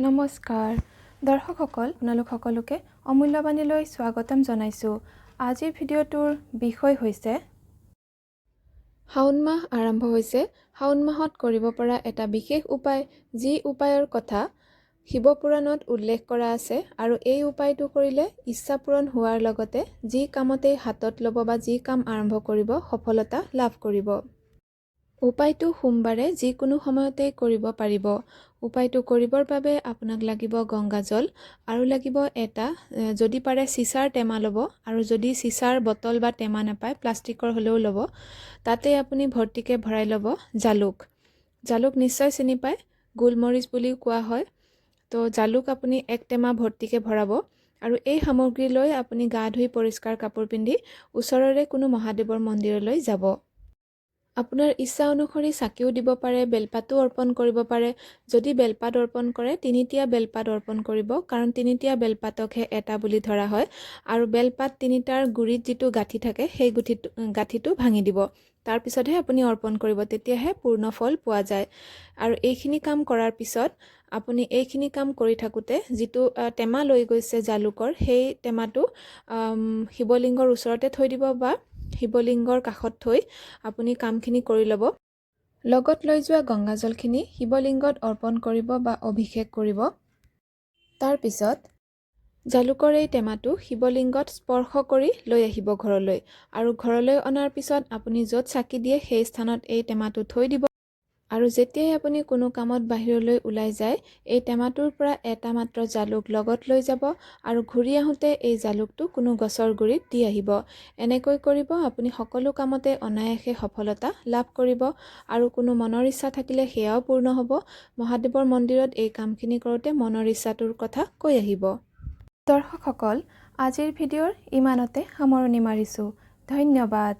নমস্কাৰ দৰ্শকসকল আপোনালোক সকলোকে অমূল্যবাণীলৈ স্বাগতম জনাইছোঁ। আজিৰ ভিডিঅ'টোৰ বিষয় হৈছে শাওণ মাহ আৰম্ভ হৈছে। শাওণ মাহত কৰিব পৰা এটা বিশেষ উপায়, যি উপায়ৰ কথা শিৱ পুৰাণত উল্লেখ কৰা আছে আৰু এই উপায়টো কৰিলে ইচ্ছা পূৰণ হোৱাৰ লগতে যি কামতেই হাতত ল'ব বা যি কাম আৰম্ভ কৰিব সফলতা লাভ কৰিব। উপায়টো সোমবাৰে যিকোনো সময়তেই কৰিব পাৰিব। উপায়টো কৰিবৰ বাবে আপোনাক লাগিব গংগাজল আৰু লাগিব এটা যদি পাৰে চিচাৰ টেমা ল'ব, আৰু যদি চিচাৰ বটল বা টেমা নাপায় প্লাষ্টিকৰ হ'লেও ল'ব। তাতে আপুনি ভৰ্তিকে ভৰাই ল'ব জালুক। জালুক নিশ্চয় চিনি পায়, গোলমৰিচ বুলিও কোৱা হয়। তো জালুক আপুনি এক টেমা ভৰ্তিকে ভৰাব আৰু এই সামগ্ৰী লৈ আপুনি গা ধুই পৰিষ্কাৰ কাপোৰ পিন্ধি ওচৰৰে কোনো মহাদেৱৰ মন্দিৰলৈ যাব। আপোনাৰ ইচ্ছা অনুসৰি চাকিও দিব পাৰে, বেলপাতো অৰ্পণ কৰিব পাৰে। যদি বেলপাত অৰ্পণ কৰে তিনিটীয়া বেলপাত অৰ্পণ কৰিব, কাৰণ তিনিটীয়া বেলপাতকহে এটা বুলি ধৰা হয়। আৰু বেলপাত তিনিটাৰ গুৰিত যিটো গাঁঠি থাকে সেই গাঁঠিটো ভাঙি দিব, তাৰপিছতহে আপুনি অৰ্পণ কৰিব, তেতিয়াহে পূৰ্ণ ফল পোৱা যায়। আৰু এইখিনি কাম কৰাৰ পিছত আপুনি এইখিনি কাম কৰি থাকোঁতে যিটো টেমা লৈ গৈছে জালুকৰ, সেই টেমাটো শিৱলিংগৰ ওচৰতে থৈ দিব বা শিৱলিংগৰ কাষত থৈ আপুনি কামখিনি কৰি ল'ব। লগত লৈ যোৱা গংগাজলখিনি শিৱলিংগত অৰ্পণ কৰিব বা অভিষেক কৰিব। তাৰপিছত জালুকৰ এই টেমাটো শিৱলিংগত স্পৰ্শ কৰি লৈ আহিব ঘৰলৈ, আৰু ঘৰলৈ অনাৰ পিছত আপুনি য'ত চাকি দিয়ে সেই স্থানত এই টেমাটো থৈ দিব। আৰু যেতিয়াই আপুনি কোনো কামত বাহিৰলৈ ওলাই যায় এই টেমাটোৰ পৰা এটা মাত্ৰ জালুক লগত লৈ যাব আৰু ঘূৰি আহোঁতে এই জালুকটো কোনো গছৰ গুৰিত দি আহিব। এনেকৈ কৰিব আপুনি সকলো কামতে অনায়াসে সফলতা লাভ কৰিব, আৰু কোনো মনৰ ইচ্ছা থাকিলে সেয়াও পূৰ্ণ হ'ব। মহাদেৱৰ মন্দিৰত এই কামখিনি কৰোঁতে মনৰ ইচ্ছাটোৰ কথা কৈ আহিব। দৰ্শকসকল, আজিৰ ভিডিঅ'ৰ ইমানতে সামৰণি মাৰিছোঁ। ধন্যবাদ।